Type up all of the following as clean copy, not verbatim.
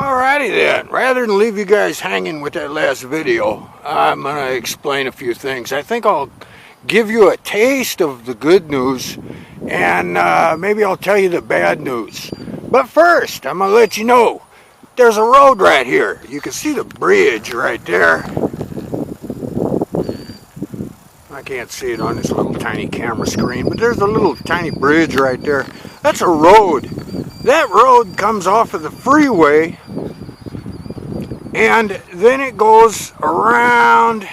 Alrighty then, rather than leave you guys hanging with that last video, I'm going to explain a few things. I think I'll give you a taste of the good news, and maybe I'll tell you the bad news. But first, I'm going to let you know, there's a road right here. You can see the bridge right there. I can't see it on this little tiny camera screen, but there's a little tiny bridge right there. That's a road. That road comes off of the freeway, and then it goes around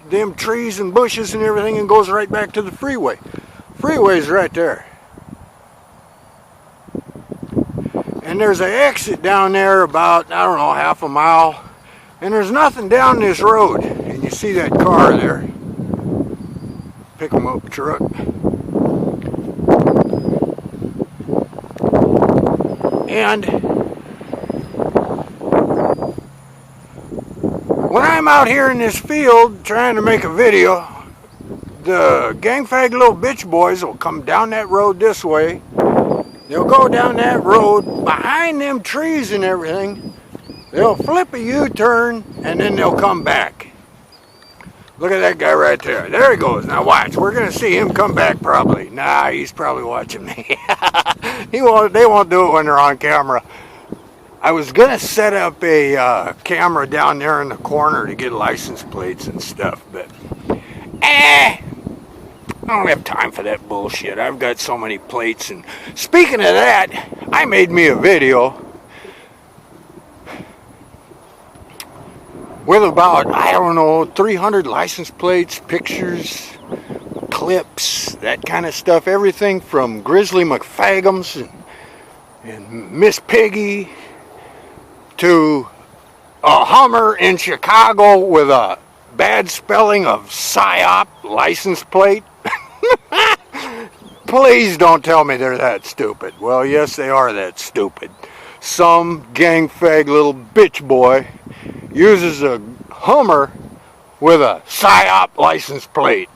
them trees and bushes and everything and goes right back to the freeway. Freeway's right there. And there's an exit down there about, I don't know, half a mile. And there's nothing down this road. And you see that car there. Pick 'em up truck. And when I'm out here in this field trying to make a video, the gang fag little bitch boys will come down that road this way. They'll go down that road behind them trees and everything. They'll flip a U-turn and then they'll come back. Look at that guy right there. There he goes. Now watch. We're going to see him come back probably. Nah, he's probably watching me. They won't do it when they're on camera. I was going to set up a camera down there in the corner to get license plates and stuff, but I don't have time for that bullshit. I've got so many plates. And speaking of that, I made me a video with about, I don't know, 300 license plates, pictures, clips, that kind of stuff. Everything from Grizzly McFagums and Miss Piggy to a Hummer in Chicago with a bad spelling of PSYOP license plate. Please don't tell me they're that stupid. Well, yes, they are that stupid. Some gang fag little bitch boy uses a Hummer with a PSYOP license plate.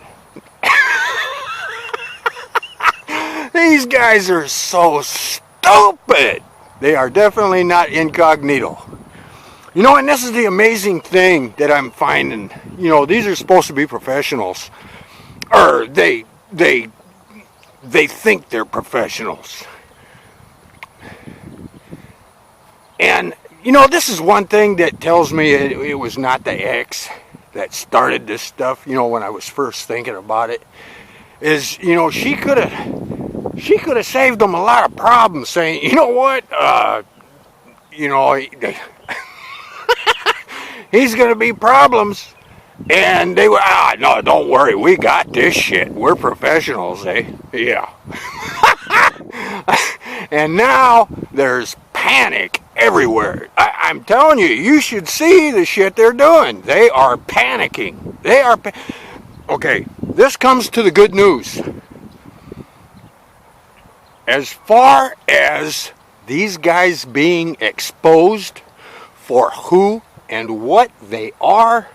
These guys are so stupid. They are definitely not incognito. You know, and this is the amazing thing that I'm finding. You know, these are supposed to be professionals. Or they think they're professionals. And, you know, this is one thing that tells me it was not the ex that started this stuff, you know, when I was first thinking about it. Is, you know, she could have saved them a lot of problems saying, you know what, you know, he's going to be problems. And they were, no, don't worry, we got this shit. We're professionals, eh? Yeah. And now there's panic everywhere. I'm telling you, you should see the shit they're doing. They are panicking. They are okay, this comes to the good news. As far as these guys being exposed for who and what they are,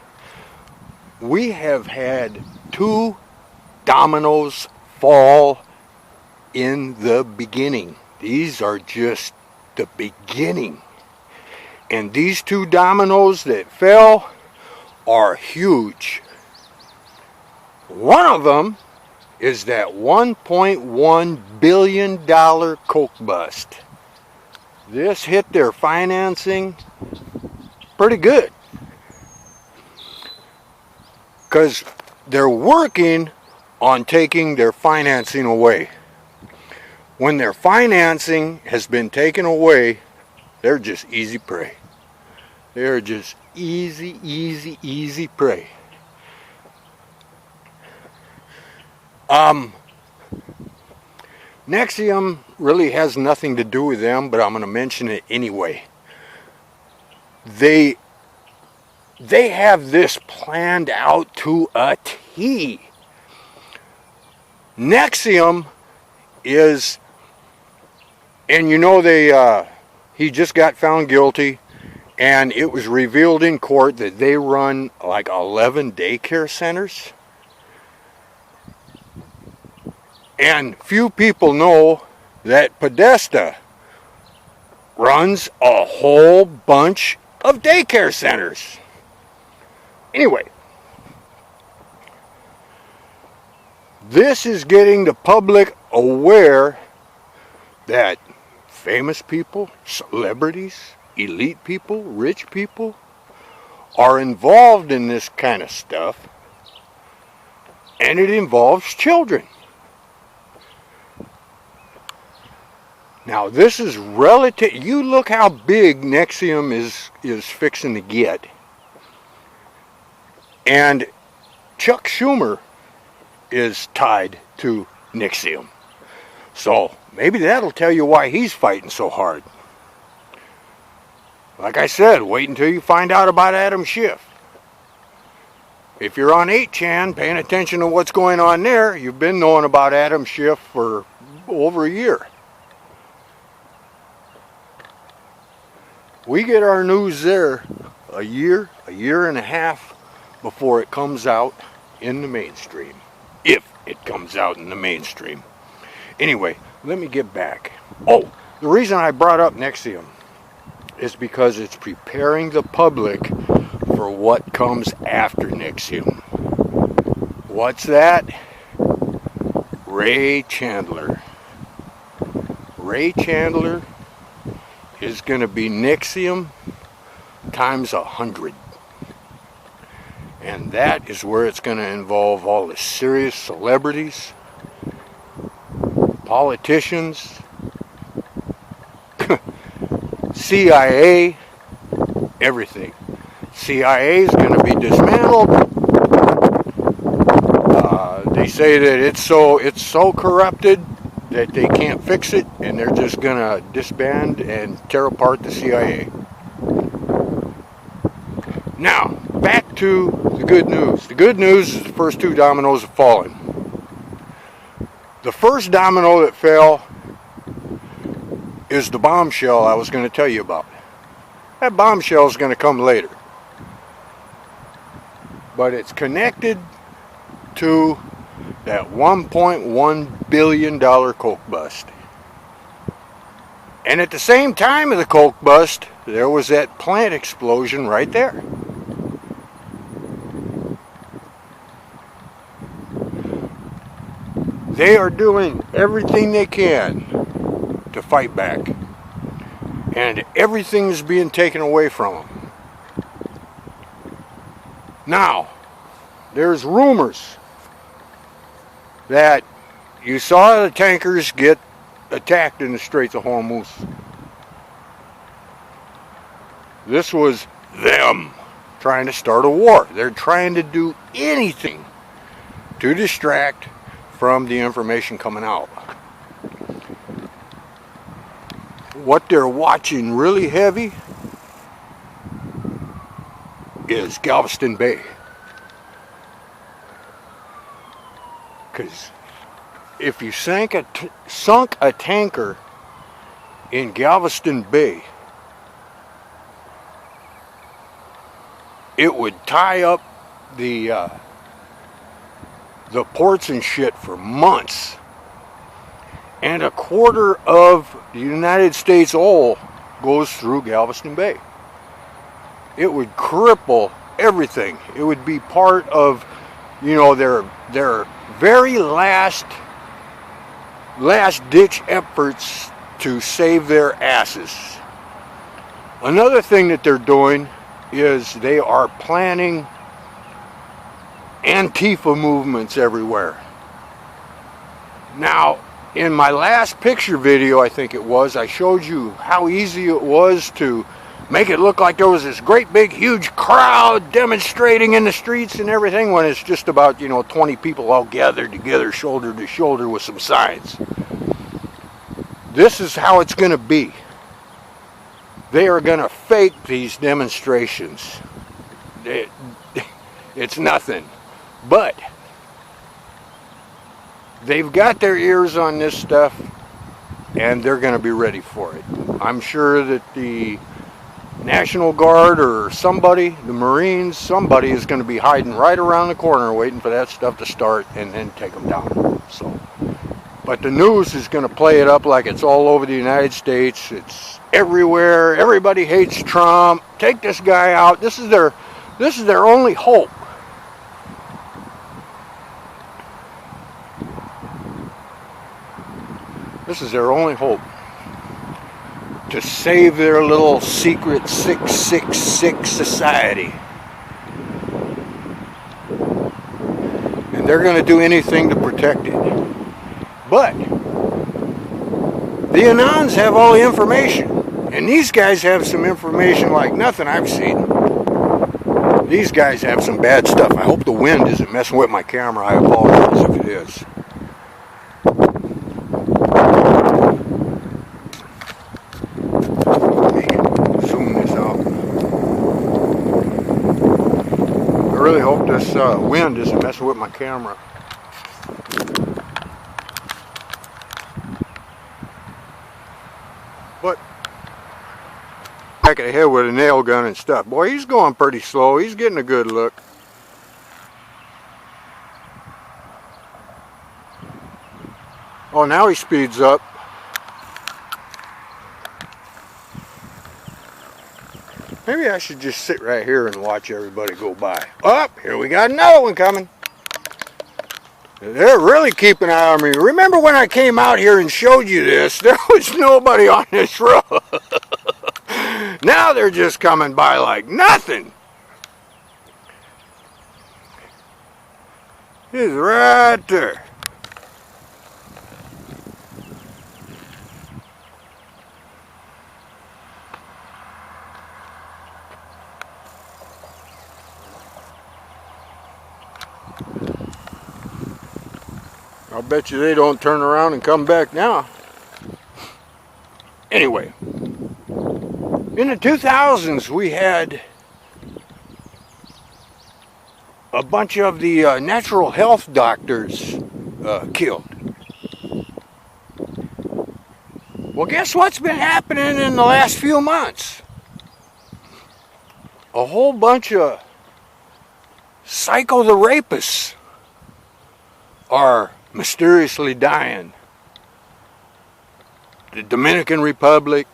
we have had 2 dominoes fall in the beginning. These are just the beginning. And these 2 dominoes that fell are huge. One of them is that $1.1 billion coke bust. This hit their financing pretty good. Because they're working on taking their financing away. When their financing has been taken away, they're just easy prey. They're just easy prey. Nexium really has nothing to do with them, but I'm going to mention it anyway. They have this planned out to a T. Nexium is, and you know, he just got found guilty, and it was revealed in court that they run like 11 daycare centers. And few people know that Podesta runs a whole bunch of daycare centers. Anyway, this is getting the public aware that famous people, celebrities, elite people, rich people are involved in this kind of stuff, and it involves children. Now this is relative. You look how big Nexium is fixing to get, and Chuck Schumer is tied to Nexium. So maybe that'll tell you why he's fighting so hard. Like I said, wait until you find out about Adam Schiff. If you're on 8chan paying attention to what's going on there, you've been knowing about Adam Schiff for over a year. We get our news there a year and a half before it comes out in the mainstream. If it comes out in the mainstream. Anyway, let me get back. Oh, the reason I brought up Nexium is because it's preparing the public for what comes after Nexium. What's that? Ray Chandler. Ray Chandler is going to be Nexium times 100. And that is where it's going to involve all the serious celebrities, politicians, CIA, everything. CIA is going to be dismantled. They say that it's so corrupted that they can't fix it, and they're just going to disband and tear apart the CIA. Now, back to the good news. The good news is the first two dominoes have fallen. The first domino that fell is the bombshell I was going to tell you about. That bombshell is going to come later. But it's connected to that $1.1 billion coke bust. And at the same time of the coke bust, there was that plant explosion right there. They are doing everything they can to fight back. And everything is being taken away from them. Now, there's rumors that you saw the tankers get attacked in the Straits of Hormuz. This was them trying to start a war. They're trying to do anything to distract from the information coming out. What they're watching really heavy is Galveston Bay. Because if you sunk a tanker in Galveston Bay, it would tie up the ports and shit for months. And a quarter of the United States oil goes through Galveston Bay. It would cripple everything. It would be part of, you know, their very last ditch efforts to save their asses. Another thing that they're doing is they are planning Antifa movements everywhere. Now, in my last picture video, I think it was, I showed you how easy it was to make it look like there was this great big huge crowd demonstrating in the streets and everything, when it's just about, you know, 20 people all gathered together shoulder to shoulder with some signs. This is how it's going to be. They are going to fake these demonstrations. It's nothing. But they've got their ears on this stuff, and they're going to be ready for it. I'm sure that the National Guard or somebody, the Marines, somebody is going to be hiding right around the corner waiting for that stuff to start and then take them down. So But the news is going to play it up like it's all over the United States. It's everywhere. Everybody hates Trump. Take this guy out. This is their only hope. This is their only hope to save their little secret 666 society. And they're going to do anything to protect it. But the Anons have all the information. And these guys have some information like nothing I've seen. These guys have some bad stuff. I hope the wind isn't messing with my camera. I apologize if it is. Zoom this out. I really hope this wind isn't messing with my camera. But back ahead with a nail gun and stuff. Boy, he's going pretty slow. He's getting a good look. Oh, now he speeds up. Maybe I should just sit right here and watch everybody go by. Oh, here we got another one coming. They're really keeping an eye on me. Remember when I came out here and showed you this? There was nobody on this road. Now they're just coming by like nothing. He's right there. I'll bet you they don't turn around and come back now. Anyway, in the 2000s we had a bunch of the natural health doctors killed. Well, guess what's been happening in the last few months? A whole bunch of Psycho the rapists are mysteriously dying. The Dominican Republic,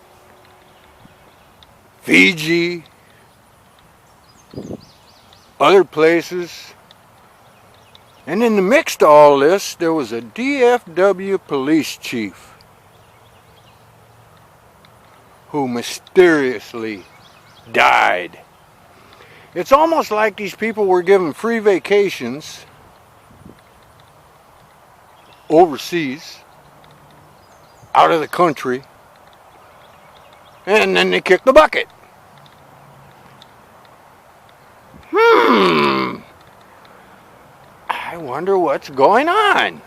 Fiji, other places. And in the mix to all this, there was a DFW police chief who mysteriously died. It's almost like these people were given free vacations overseas, out of the country, and then they kick the bucket. I wonder what's going on.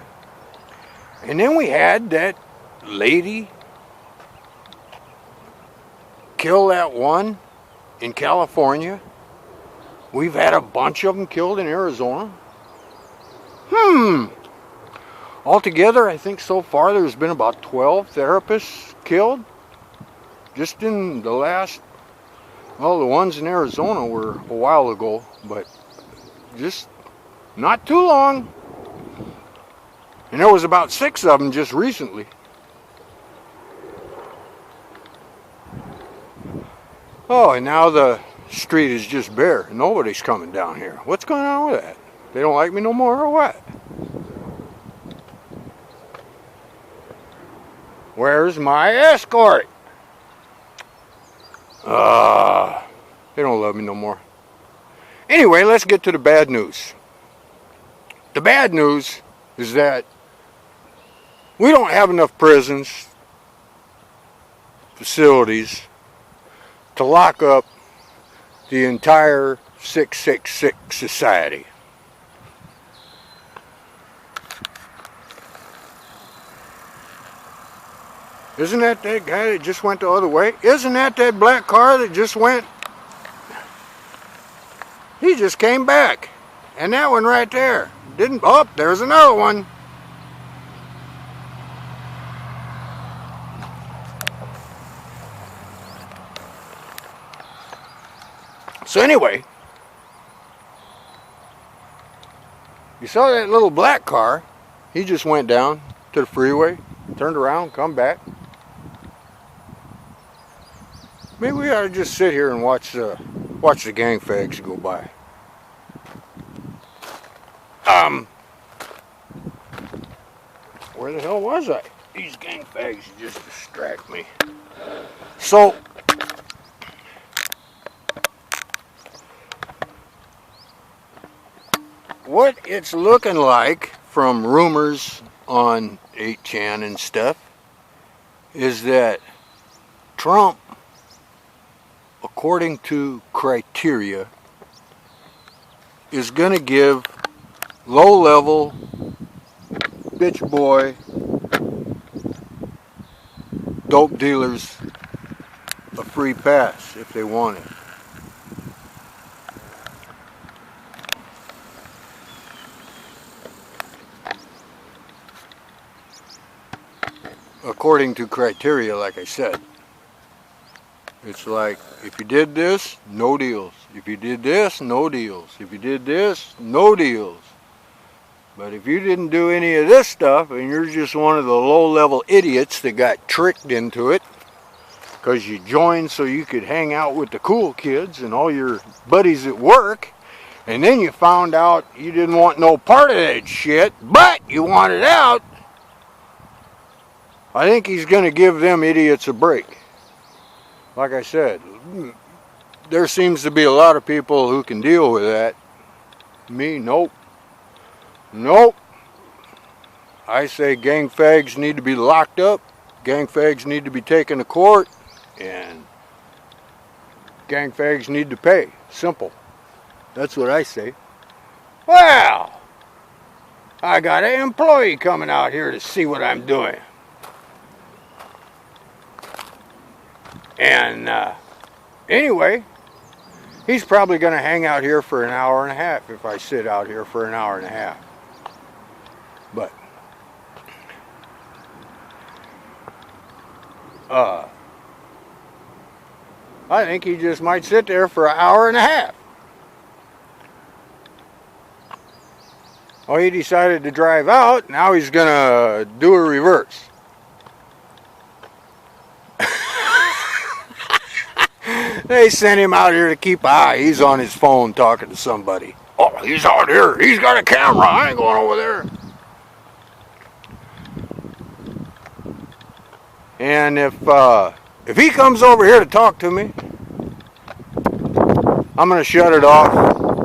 And then we had that lady kill that one in California. We've had a bunch of them killed in Arizona. Altogether, I think so far there's been about 12 therapists killed. Just in the last, well, the ones in Arizona were a while ago, but just not too long. And there was about 6 of them just recently. Oh, and now the street is just bare. Nobody's coming down here. What's going on with that? They don't like me no more or what? Where's my escort? They don't love me no more. Anyway, let's get to the bad news. The bad news is that we don't have enough prisons, facilities, to lock up the entire 666 society. Isn't that guy that just went the other way? Isn't that black car that just went? He just came back. And that one right there. Didn't, oh, there's another one. So anyway, you saw that little black car. He just went down to to the freeway, turned around, come back. Maybe we ought to just sit here and watch the gang fags go by. Where the hell was I? These gang fags just distract me. So, what it's looking like from rumors on 8chan and stuff is that Trump, according to criteria, is going to give low-level bitch boy dope dealers a free pass if they want it. According to criteria, like I said. It's like, if you did this, no deals. If you did this, no deals. If you did this, no deals. But if you didn't do any of this stuff, and you're just one of the low-level idiots that got tricked into it, because you joined so you could hang out with the cool kids and all your buddies at work, and then you found out you didn't want no part of that shit, but you wanted out, I think he's going to give them idiots a break. Like I said, there seems to be a lot of people who can deal with that. Me, nope. Nope. I say gang fags need to be locked up. Gang fags need to be taken to court. And gang fags need to pay. Simple. That's what I say. Well, I got an employee coming out here to see what I'm doing. And anyway, he's probably going to hang out here for an hour and a half if I sit out here for an hour and a half. But I think he just might sit there for an hour and a half. Oh, he decided to drive out. Now he's going to do a reverse. They sent him out here to keep an eye. He's on his phone talking to somebody. Oh, he's out here. He's got a camera. I ain't going over there. And if he comes over here to talk to me, I'm going to shut it off,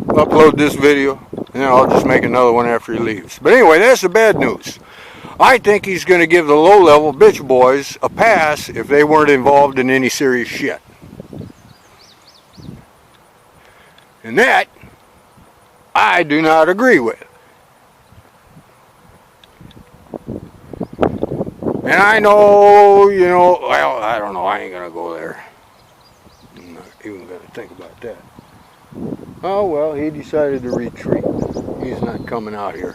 upload this video, and then I'll just make another one after he leaves. But anyway, that's the bad news. I think he's going to give the low-level bitch boys a pass if they weren't involved in any serious shit. And that, I do not agree with. And I know, you know, well, I don't know, I ain't going to go there. I'm not even going to think about that. Oh, well, he decided to retreat. He's not coming out here.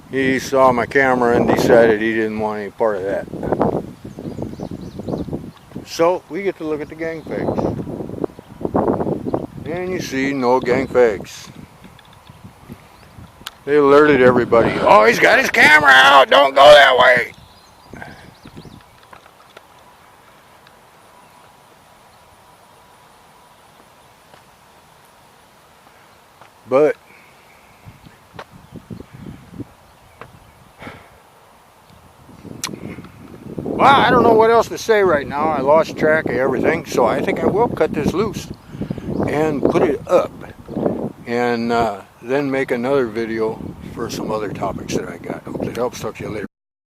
He saw my camera and decided he didn't want any part of that. So, we get to look at the gang fags. And you see, no gang fags. They alerted everybody. Oh, he's got his camera out. Don't go that way. But well, I don't know what else to say right now. I lost track of everything, so I think I will cut this loose and put it up, and then make another video for some other topics that I got. Hope that helps. Talk to you later.